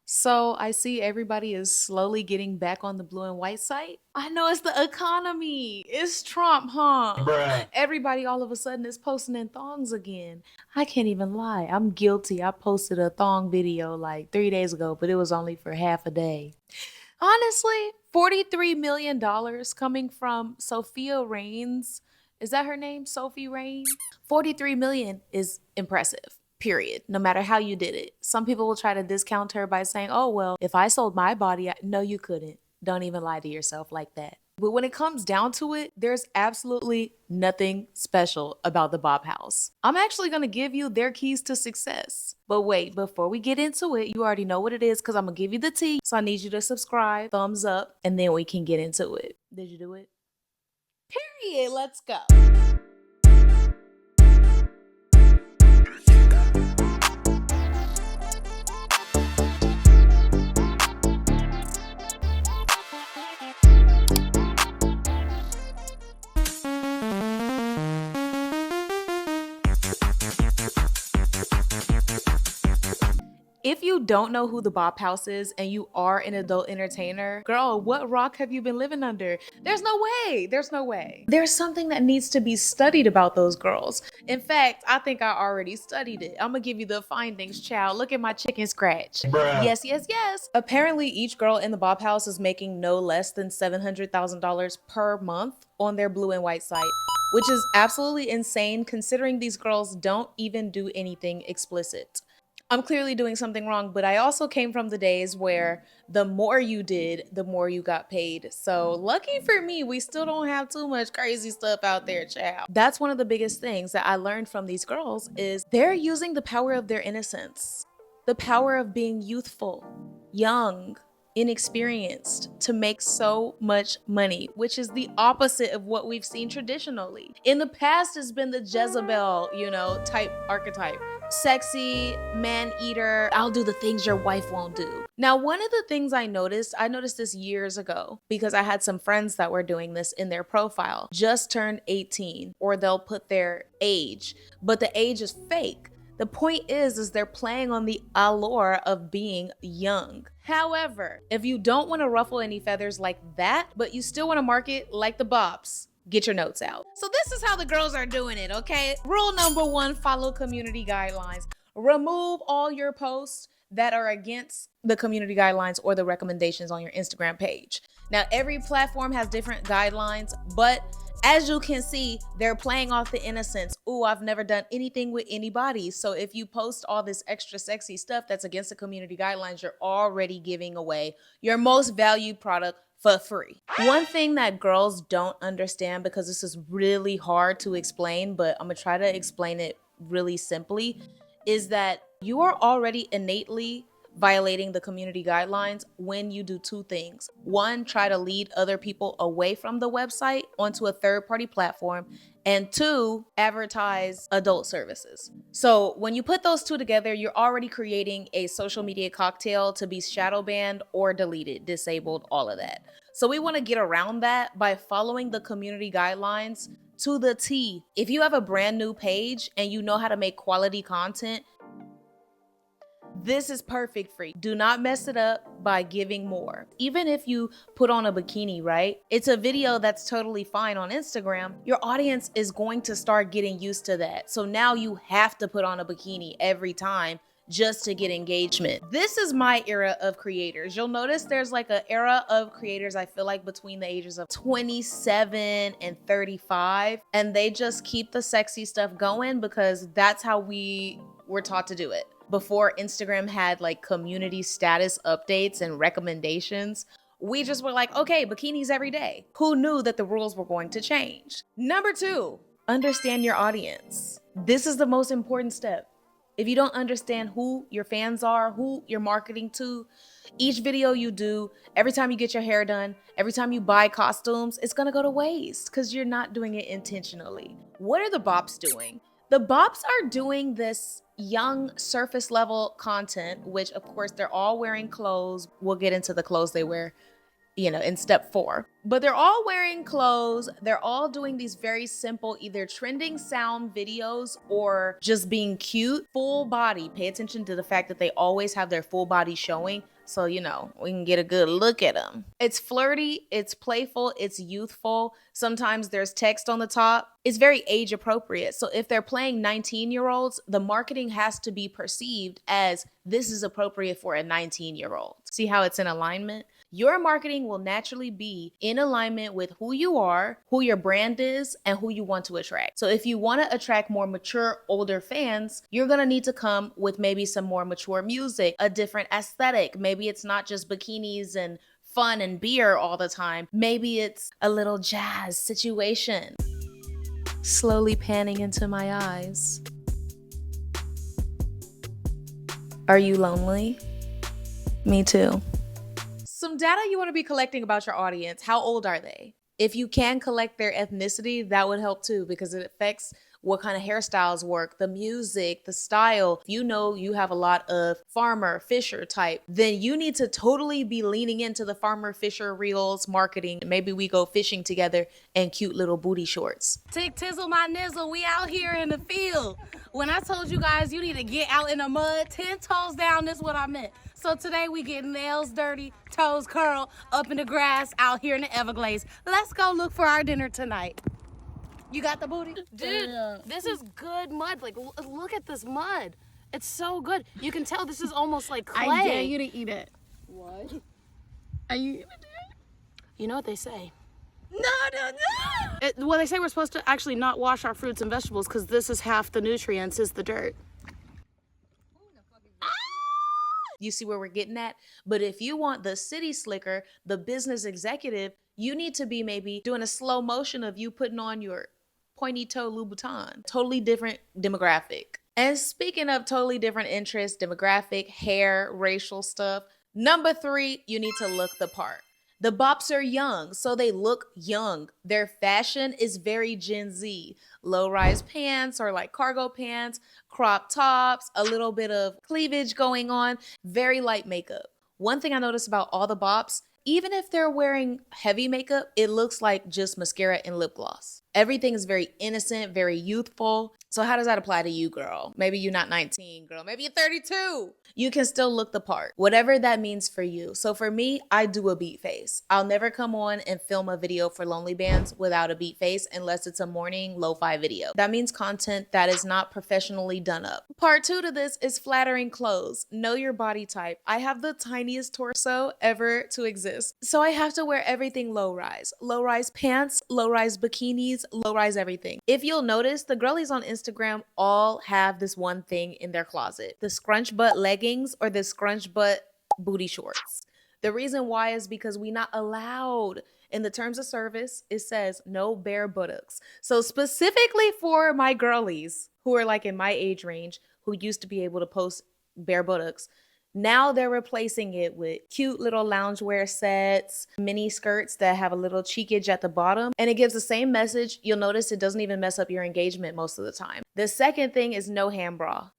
So I see everybody is slowly getting back on the blue and white site. I know it's the economy. It's Trump, huh? Bruh. Everybody all of a sudden is posting in thongs again. I can't even lie. I'm guilty. I posted a thong video like 3 days ago, but it was only for half a day. Honestly, $43 million dollars coming from Sophia Raines. Is that her name? Sophie Rain? 43 million is impressive. Period. No matter how you did it. Some people will try to discount her by saying, oh, well, if I sold my body, no, you couldn't. Don't even lie to yourself like that. But when it comes down to it, there's absolutely nothing special about the Bob House. I'm actually going to give you their keys to success. But wait, before we get into it, you already know what it is because I'm going to give you the tea. So I need you to subscribe, thumbs up, and then we can get into it. Did you do it? Period. Let's go. If you don't know who the Bop House is and you are an adult entertainer, girl, what rock have you been living under? There's no way. There's no way. There's something that needs to be studied about those girls. In fact, I think I already studied it. I'm gonna give you the findings, child. Look at my chicken scratch. Bruh. Yes, yes, yes. Apparently, each girl in the Bop House is making no less than $700,000 per month on their blue and white site, which is absolutely insane considering these girls don't even do anything explicit. I'm clearly doing something wrong, but I also came from the days where the more you did, the more you got paid. So lucky for me, we still don't have too much crazy stuff out there, child. That's one of the biggest things that I learned from these girls is they're using the power of their innocence, the power of being youthful, young, inexperienced to make so much money, which is the opposite of what we've seen traditionally. In the past, it's been the Jezebel, type archetype. Sexy, man eater, I'll do the things your wife won't do. Now, one of the things I noticed this years ago because I had some friends that were doing this in their profile, just turned 18, or they'll put their age, but the age is fake. The point is they're playing on the allure of being young. However, if you don't want to ruffle any feathers like that, but you still want to market like the Bops, get your notes out. So this is how the girls are doing it, okay? Rule number one, follow community guidelines. Remove all your posts that are against the community guidelines or the recommendations on your Instagram page. Now, every platform has different guidelines, but as you can see, they're playing off the innocence. Ooh, I've never done anything with anybody. So if you post all this extra sexy stuff that's against the community guidelines, you're already giving away your most valued product for free. One thing that girls don't understand, because this is really hard to explain, but I'm gonna try to explain it really simply, is that you are already innately violating the community guidelines when you do two things. One, try to lead other people away from the website onto a third-party platform, and two, advertise adult services. So when you put those two together, you're already creating a social media cocktail to be shadow banned or deleted, disabled, all of that. So we want to get around that by following the community guidelines to the T. If you have a brand new page and you know how to make quality content, this is perfect for you. Do not mess it up by giving more. Even if you put on a bikini, right? It's a video that's totally fine on Instagram. Your audience is going to start getting used to that. So now you have to put on a bikini every time just to get engagement. This is my era of creators. You'll notice there's like an era of creators, I feel like between the ages of 27 and 35, and they just keep the sexy stuff going because that's how we were taught to do it. Before Instagram had like community status updates and recommendations, we just were like, okay, bikinis every day. Who knew that the rules were going to change? Number two, understand your audience. This is the most important step. If you don't understand who your fans are, who you're marketing to, each video you do, every time you get your hair done, every time you buy costumes, it's gonna go to waste because you're not doing it intentionally. What are the Bops doing? The Bops are doing this young surface level content, which of course they're all wearing clothes. We'll get into the clothes they wear in step 4. But they're all wearing clothes. They're all doing these very simple, either trending sound videos or just being cute. Full body. Pay attention to the fact that they always have their full body showing. so we can get a good look at them. It's flirty, it's playful, it's youthful. Sometimes there's text on the top. It's very age appropriate. So if they're playing 19-year-olds, the marketing has to be perceived as this is appropriate for a 19-year-old. See how it's in alignment? Your marketing will naturally be in alignment with who you are, who your brand is, and who you want to attract. So if you want to attract more mature, older fans, you're going to need to come with maybe some more mature music, a different aesthetic. Maybe it's not just bikinis and fun and beer all the time. Maybe it's a little jazz situation. Slowly panning into my eyes. Are you lonely? Me too. Some data you want to be collecting about your audience. How old are they? If you can collect their ethnicity, that would help too, because it affects what kind of hairstyles work, the music, the style. If you know you have a lot of farmer, fisher type, then you need to totally be leaning into the farmer, fisher, reels, marketing. Maybe we go fishing together and cute little booty shorts. Tick tizzle my nizzle, we out here in the field. When I told you guys you need to get out in the mud, 10 toes down, that's what I meant. So today we get nails dirty, toes curl, up in the grass, out here in the Everglades. Let's go look for our dinner tonight. You got the booty? Dude, this is good mud. Like, look at this mud. It's so good. You can tell this is almost like clay. I dare you to eat it. What? Are you gonna do it? You know what they say? No. Well, they say we're supposed to actually not wash our fruits and vegetables because this is half the nutrients is the dirt. You see where we're getting at? But if you want the city slicker, the business executive, you need to be maybe doing a slow motion of you putting on your pointy toe Louboutin. Totally different demographic. And speaking of totally different interests, demographic, hair, racial stuff, number 3, you need to look the part. The bops are young, so they look young. Their fashion is very Gen Z. Low-rise pants or like cargo pants, crop tops, a little bit of cleavage going on, very light makeup. One thing I noticed about all the bops, even if they're wearing heavy makeup, it looks like just mascara and lip gloss. Everything is very innocent, very youthful. So how does that apply to you, girl? Maybe you're not 19, girl. Maybe you're 32. You can still look the part, whatever that means for you. So for me, I do a beat face. I'll never come on and film a video for Lonely Bands without a beat face unless it's a morning lo-fi video. That means content that is not professionally done up. Part 2 to this is flattering clothes. Know your body type. I have the tiniest torso ever to exist. So I have to wear everything low-rise. Low-rise pants, low-rise bikinis, low-rise everything. If you'll notice, the girlies on Instagram all have this one thing in their closet. The scrunch butt leggings or the scrunch butt booty shorts. The reason why is because we're not allowed. In the terms of service, it says no bare buttocks. So specifically for my girlies who are like in my age range, who used to be able to post bare buttocks, now they're replacing it with cute little loungewear sets, mini skirts that have a little cheekage at the bottom, and it gives the same message. You'll notice it doesn't even mess up your engagement most of the time. The second thing is no hand bra.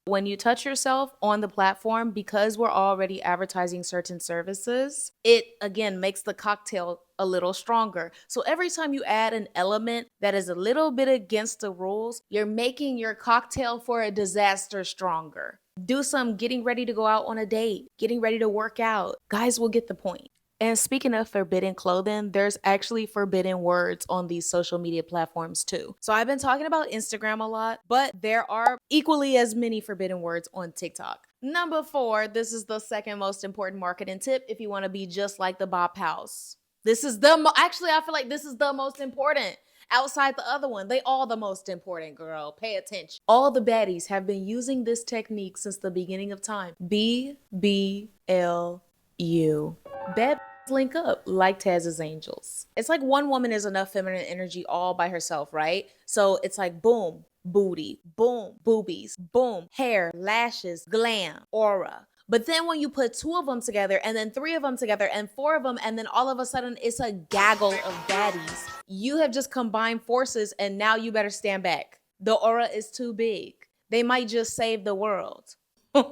When you touch yourself on the platform, because we're already advertising certain services, it again makes the cocktail a little stronger. So every time you add an element that is a little bit against the rules, you're making your cocktail for a disaster stronger. Do some getting ready to go out on a date, getting ready to work out. Guys will get the point. And speaking of forbidden clothing, there's actually forbidden words on these social media platforms too. So I've been talking about Instagram a lot, but there are equally as many forbidden words on TikTok. Number 4, this is the second most important marketing tip if you want to be just like the Bop House. This is actually, I feel like this is the most important. Outside the other one, they all the most important, girl. Pay attention. All the baddies have been using this technique since the beginning of time. BBLU. Bad link up like Taz's Angels. It's like one woman is enough feminine energy all by herself, right? So it's like boom, booty, boom, boobies, boom, hair, lashes, glam, aura. But then when you put 2 of them together and then 3 of them together and 4 of them, and then all of a sudden it's a gaggle of baddies, you have just combined forces and now you better stand back. The aura is too big. They might just save the world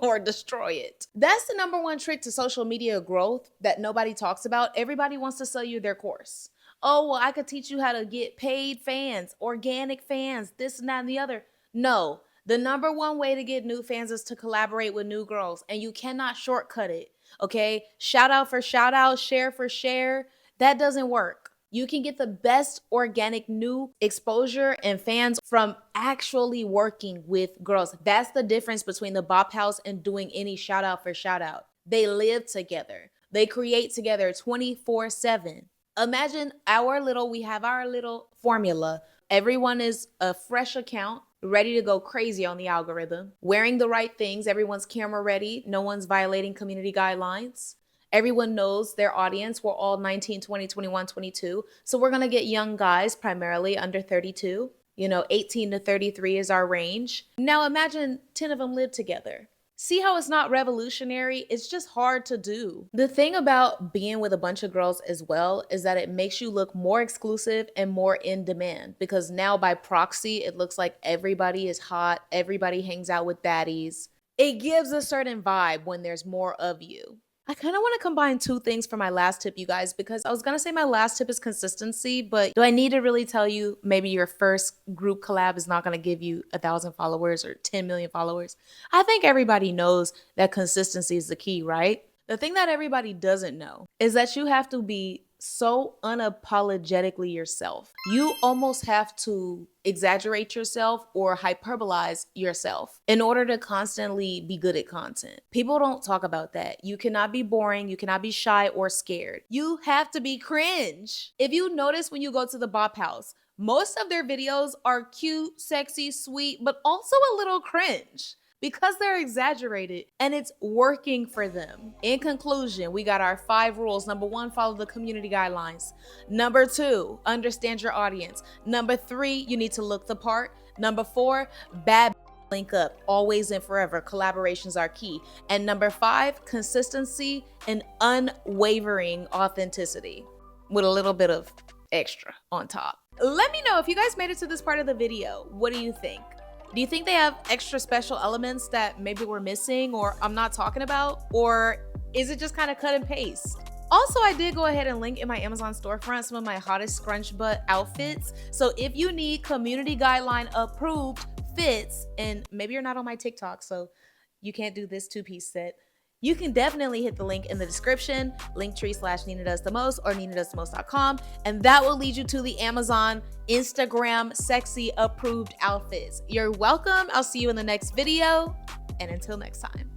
or destroy it. That's the number 1 trick to social media growth that nobody talks about. Everybody wants to sell you their course. Oh, well, I could teach you how to get paid fans, organic fans, this and that and the other. No. The number 1 way to get new fans is to collaborate with new girls, and you cannot shortcut it. Okay, shout out for shout out, share for share. That doesn't work. You can get the best organic new exposure and fans from actually working with girls. That's the difference between the Bop House and doing any shout out for shout out. They live together. They create together 24/7. Imagine we have our little formula. Everyone is a fresh account, ready to go crazy on the algorithm, wearing the right things, everyone's camera ready, no one's violating community guidelines. Everyone knows their audience. We're all 19, 20, 21, 22. So we're going to get young guys, primarily under 32. 18 to 33 is our range. Now imagine 10 of them live together. See how it's not revolutionary? It's just hard to do. The thing about being with a bunch of girls as well is that it makes you look more exclusive and more in demand, because now by proxy, it looks like everybody is hot. Everybody hangs out with baddies. It gives a certain vibe when there's more of you. I kind of want to combine two things for my last tip, you guys, because I was going to say my last tip is consistency, but do I need to really tell you maybe your first group collab is not going to give you 1,000 followers or 10 million followers? I think everybody knows that consistency is the key, right? The thing that everybody doesn't know is that you have to be so unapologetically yourself. You almost have to exaggerate yourself or hyperbolize yourself in order to constantly be good at content. People don't talk about that. You cannot be boring. You cannot be shy or scared. You have to be cringe. If you notice when you go to the Bop House, most of their videos are cute, sexy, sweet, but also a little cringe, because they're exaggerated and it's working for them. In conclusion, we got our 5 rules. Number 1, follow the community guidelines. Number 2, understand your audience. Number 3, you need to look the part. Number 4, bad link up, always and forever. Collaborations are key. And number 5, consistency and unwavering authenticity with a little bit of extra on top. Let me know if you guys made it to this part of the video. What do you think? Do you think they have extra special elements that maybe we're missing or I'm not talking about? Or is it just kind of cut and paste? Also, I did go ahead and link in my Amazon storefront some of my hottest scrunch butt outfits. So if you need community guideline approved fits, and maybe you're not on my TikTok, so you can't do this 2-piece set, you can definitely hit the link in the description, linktree/Ninadoesthemost or Ninadoesthemost.com, and that will lead you to the Amazon Instagram sexy approved outfits. You're welcome. I'll see you in the next video, and until next time.